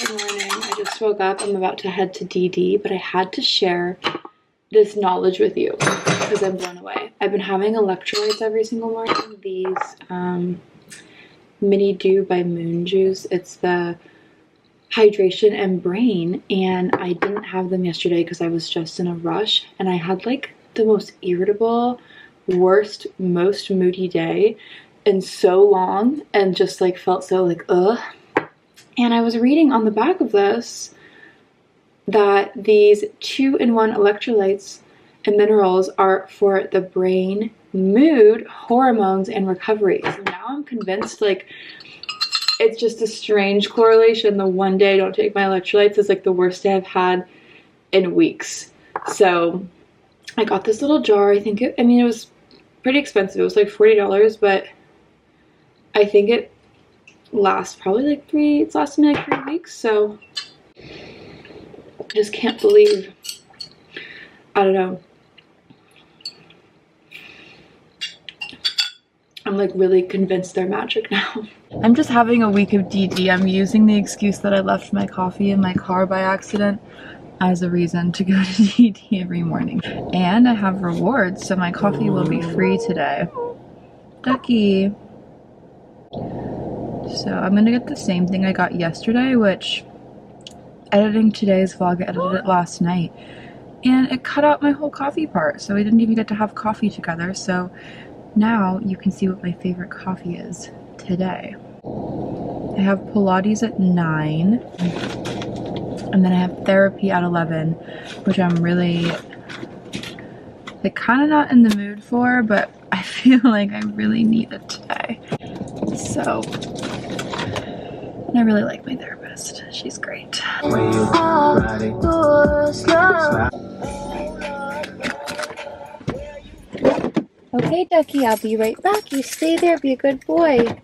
Good morning. I just woke up. I'm about to head to DD, but I had to share this knowledge with you because I'm blown away. I've been having electrolytes every single morning. These Mini Dew by Moon Juice. It's the hydration and brain, and I didn't have them yesterday because I was just in a rush, and I had like the most irritable, worst, most moody day in so long, and just like felt so like ugh. And I was reading on the back of this that these 2-in-1 electrolytes and minerals are for the brain, mood, hormones, and recovery. So now I'm convinced like it's just a strange correlation. The one day I don't take my electrolytes is like the worst day I've had in weeks. So I got this little jar. I mean, it was pretty expensive. It was like $40, but I think it lasts probably like it's lasted me like 3 weeks. So I just can't believe, I don't know. I'm like really convinced they're magic now. I'm just having a week of DD. I'm using the excuse that I left my coffee in my car by accident as a reason to go to DD every morning. And I have rewards, so my coffee will be free today. Ducky. So I'm gonna get the same thing I got yesterday, which editing today's vlog, I edited it last night. And it cut out my whole coffee part, so we didn't even get to have coffee together. So now you can see what my favorite coffee is today. I have Pilates at 9, and then I have therapy at 11, which I'm really like kind of not in the mood for, but I feel like I really need it today. So, and I really like my therapist. She's great. Okay, Ducky, I'll be right back. You stay there, be a good boy.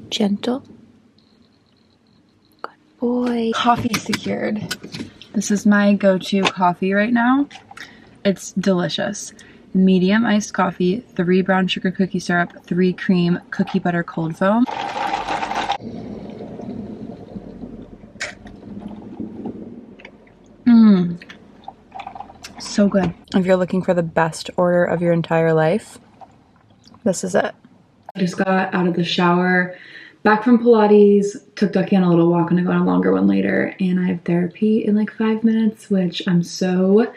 Gentle. Good boy. Coffee secured. This is my go-to coffee right now. It's delicious. Medium iced coffee, 3 brown sugar cookie syrup, 3 cream cookie butter cold foam. So good. If you're looking for the best order of your entire life, this is it. I just got out of the shower, back from Pilates, took Ducky on a little walk, and I go on a longer one later, and I have therapy in like 5 minutes, which I'm so,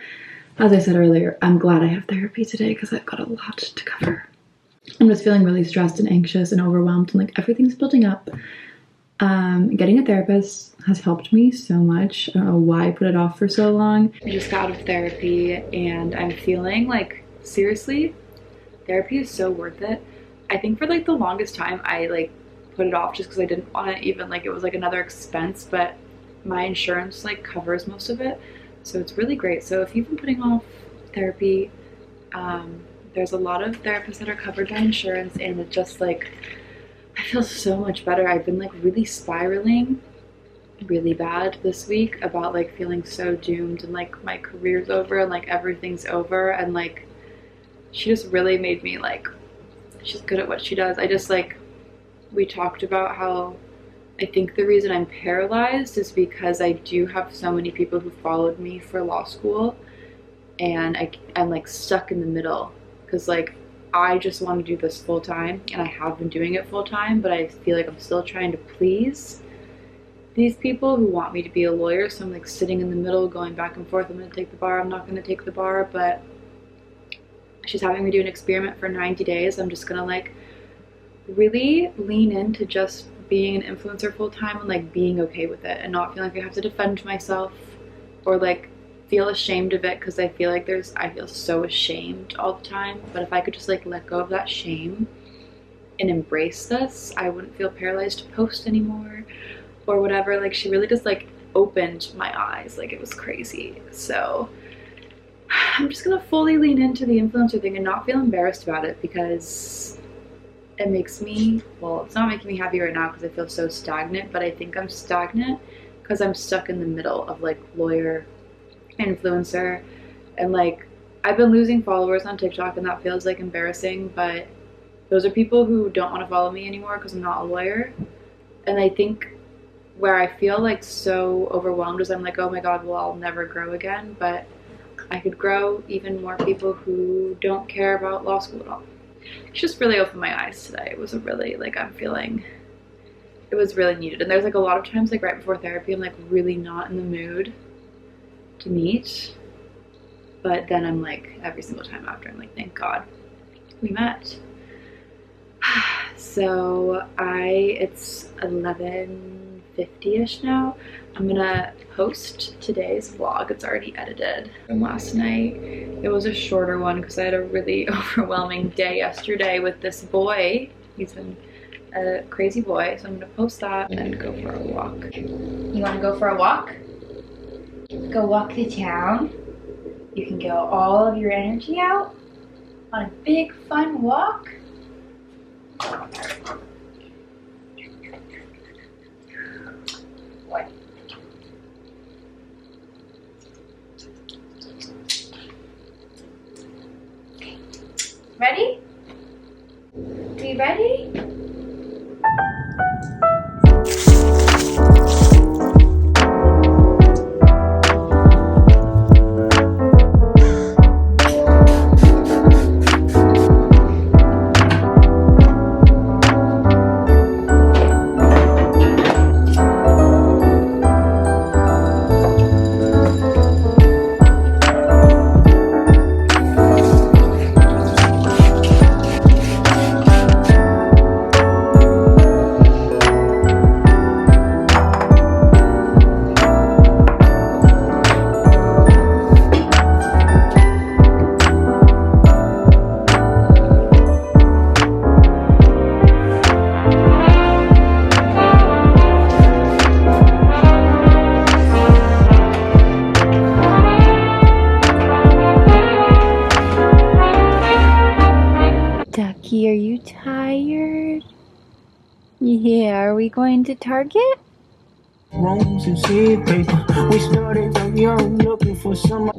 as I said earlier, I'm glad I have therapy today because I've got a lot to cover. I'm just feeling really stressed and anxious and overwhelmed, and like everything's building up. Getting a therapist has helped me so much. I don't know why I put it off for so long. I just got out of therapy and I'm feeling like, seriously, therapy is so worth it. I think for like the longest time I like put it off just because I didn't want to even like, it was like another expense, but my insurance like covers most of it, so it's really great. So if you've been putting off therapy, there's a lot of therapists that are covered by insurance, and it just like, I feel so much better. I've been like really spiraling really bad this week about like feeling so doomed and like my career's over and like everything's over, and like she just really made me like, she's good at what she does. I just like, we talked about how I think the reason I'm paralyzed is because I do have so many people who followed me for law school, and I'm like stuck in the middle because like I just want to do this full time, and I have been doing it full time, but I feel like I'm still trying to please these people who want me to be a lawyer. So I'm like sitting in the middle, going back and forth. I'm going to take the bar, I'm not going to take the bar, but she's having me do an experiment for 90 days. I'm just going to like really lean into just being an influencer full time and like being okay with it and not feeling like I have to defend myself or like feel ashamed of it, because I feel like I feel so ashamed all the time. But if I could just like let go of that shame and embrace this, I wouldn't feel paralyzed to post anymore or whatever. Like she really just like opened my eyes, like it was crazy. So I'm just gonna fully lean into the influencer thing and not feel embarrassed about it, because it makes me, well, it's not making me happy right now because I feel so stagnant, but I think I'm stagnant because I'm stuck in the middle of like lawyer, influencer, and like I've been losing followers on TikTok and that feels like embarrassing, but those are people who don't want to follow me anymore because I'm not a lawyer. And I think where I feel like so overwhelmed is I'm like, oh my god, well, I'll never grow again, but I could grow even more people who don't care about law school at all. It's just really opened my eyes today. It was a really, like, I'm feeling, it was really needed. And there's like a lot of times like right before therapy I'm like really not in the mood to meet, but then I'm like every single time after I'm like, thank god we met. So it's 11:50ish now. I'm gonna post today's vlog. It's already edited from last night. It was a shorter one because I had a really overwhelming day yesterday with this boy. He's been a crazy boy, so I'm gonna post that and go for a walk. You wanna go for a walk? Go walk the town. You can get all of your energy out on a big fun walk. What? Okay. Ready? Are you ready? Ducky, are you tired? Yeah, are we going to Target? I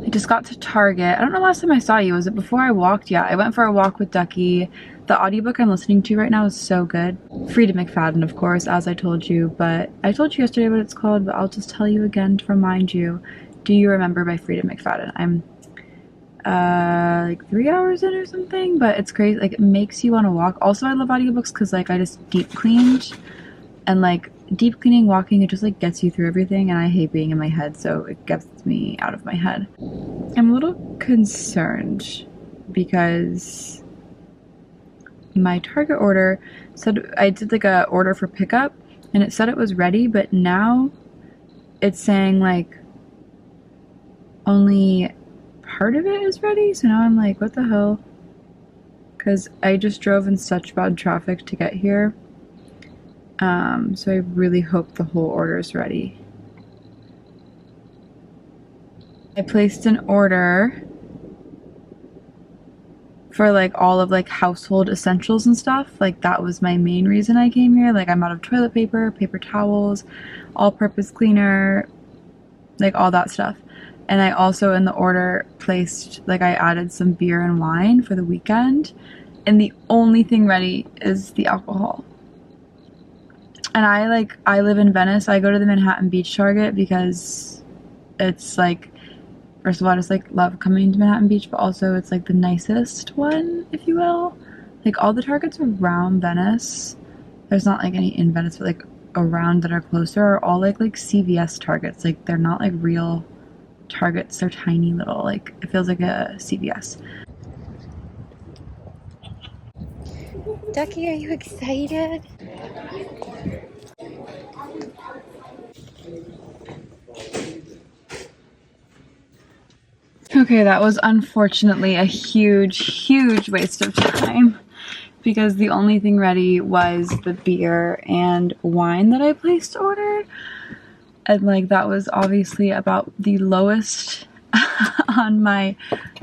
just got to Target. I don't know last time I saw you. Was it before I walked? Yeah, I went for a walk with Ducky. The audiobook I'm listening to right now is so good. Frida McFadden, of course, as I told you, but I told you yesterday what it's called, but I'll just tell you again to remind you. Do You Remember by Frida McFadden. I'm like 3 hours in or something, but it's crazy. Like, it makes you want to walk. Also, I love audiobooks because like I just deep cleaned, and like deep cleaning, walking, it just like gets you through everything, and I hate being in my head, so it gets me out of my head. I'm a little concerned because my Target order said, I did like a order for pickup and it said it was ready, but now it's saying like only part of it is ready. So now I'm like, what the hell? Because I just drove in such bad traffic to get here. So I really hope the whole order is ready. I placed an order for like all of like household essentials and stuff. Like that was my main reason I came here. Like I'm out of toilet paper, paper towels, all-purpose cleaner, like all that stuff. And I also in the order placed, like I added some beer and wine for the weekend, and the only thing ready is the alcohol. And I live in Venice. I go to the Manhattan Beach Target because it's like, first of all, I just like love coming to Manhattan Beach, but also it's like the nicest one, if you will. Like all the Targets around Venice, there's not like any in Venice, but like around that are closer are all like CVS Targets. Like they're not like real Targets, they're tiny little, like it feels like a CVS. Ducky, are you excited? Okay, that was unfortunately a huge waste of time because the only thing ready was the beer and wine that I placed order. And like that was obviously about the lowest on my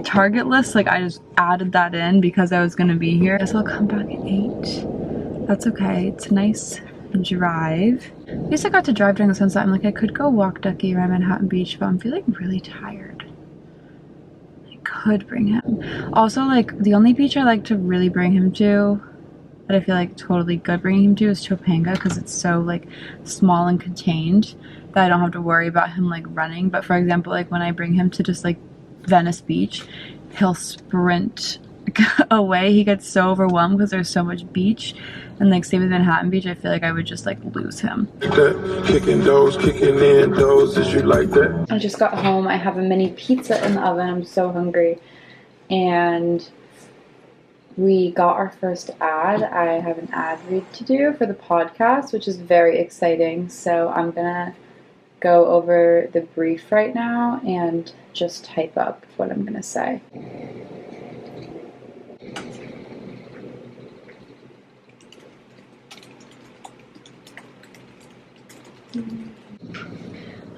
Target list. Like I just added that in because I was gonna be here. I guess I'll come back at 8. That's okay. It's a nice drive. At least I got to drive during the sunset. I'm like, I could go walk Ducky around Manhattan Beach, but I'm feeling really tired. I could bring him. Also, like, the only beach I like to really bring him to, that I feel like totally good bringing him to, is Topanga, because it's so, like, small and contained that I don't have to worry about him, like, running. But for example, like, when I bring him to just, like, Venice Beach, he'll sprint away. He gets so overwhelmed because there's so much beach. And like same with Manhattan Beach, I feel like I would just like lose him. Kicking in those, is you like that? I just got home. I have a mini pizza in the oven. I'm so hungry. And we got our first ad. I have an ad read to do for the podcast, which is very exciting. So I'm gonna go over the brief right now and just type up what I'm gonna say.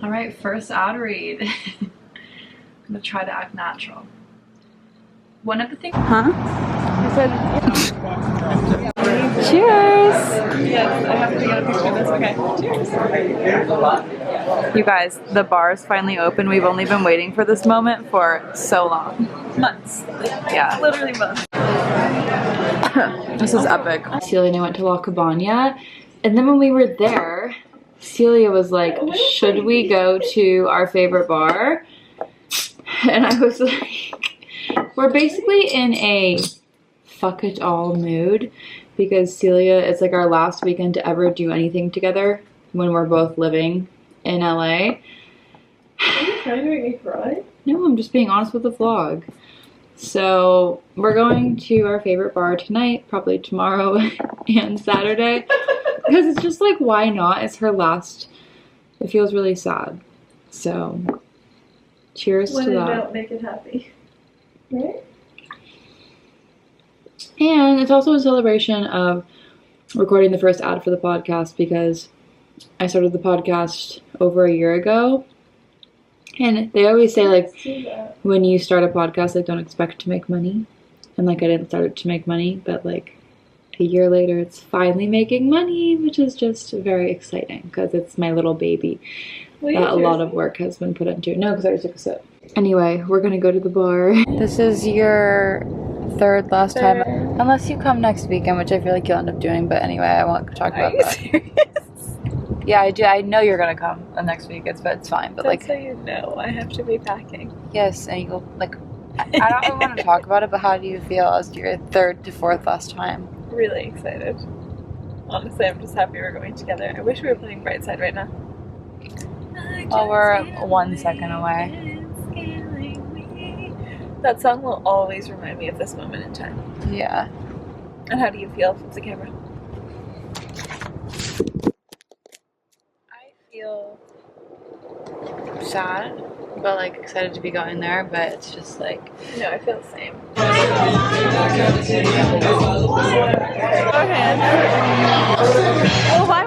All right, first ad read. I'm gonna try to act natural. One of the things, I said, cheers! Yes, I have to get a picture of this. Okay, cheers. You guys, the bar is finally open. We've only been waiting for this moment for so long. Months. Yeah. Literally months. This is epic. Celia and I went to La Cabana, and then when we were there, Celia was like, should we go to our favorite bar? And I was like, we're basically in a fuck it all mood because Celia, it's like our last weekend to ever do anything together when we're both living in LA. Are you trying to make me cry? No, I'm just being honest with the vlog. So we're going to our favorite bar tonight, probably tomorrow and Saturday. Because it's just like, why not? It's her last. It feels really sad. So, cheers to that. When in doubt, make it happy. Right? And it's also a celebration of recording the first ad for the podcast because I started the podcast over a year ago. And they always say, like, when you start a podcast, like, don't expect to make money. And, like, I didn't start it to make money, but, like, a year later, it's finally making money, which is just very exciting because it's my little baby that a lot of work has been put into. No, because I just took a sip. Anyway, we're gonna go to the bar. This is your third time, unless you come next weekend, which I feel like you'll end up doing. But anyway, I won't talk about that. Serious? Yeah, I do. I know you're gonna come next week. But it's fine. But That's like, so you know, I have to be packing. yes, and you'll like. I don't really want to talk about it, but how do you feel as your third to fourth last time? Really excited. Honestly, I'm just happy we're going together. I wish we were playing Brightside right now. Oh, we're 1 second away. That song will always remind me of this moment in time. Yeah. And how do you feel with the camera? I feel sad, but like excited to be going there, but it's just like... No, I feel the same. Okay. Well, why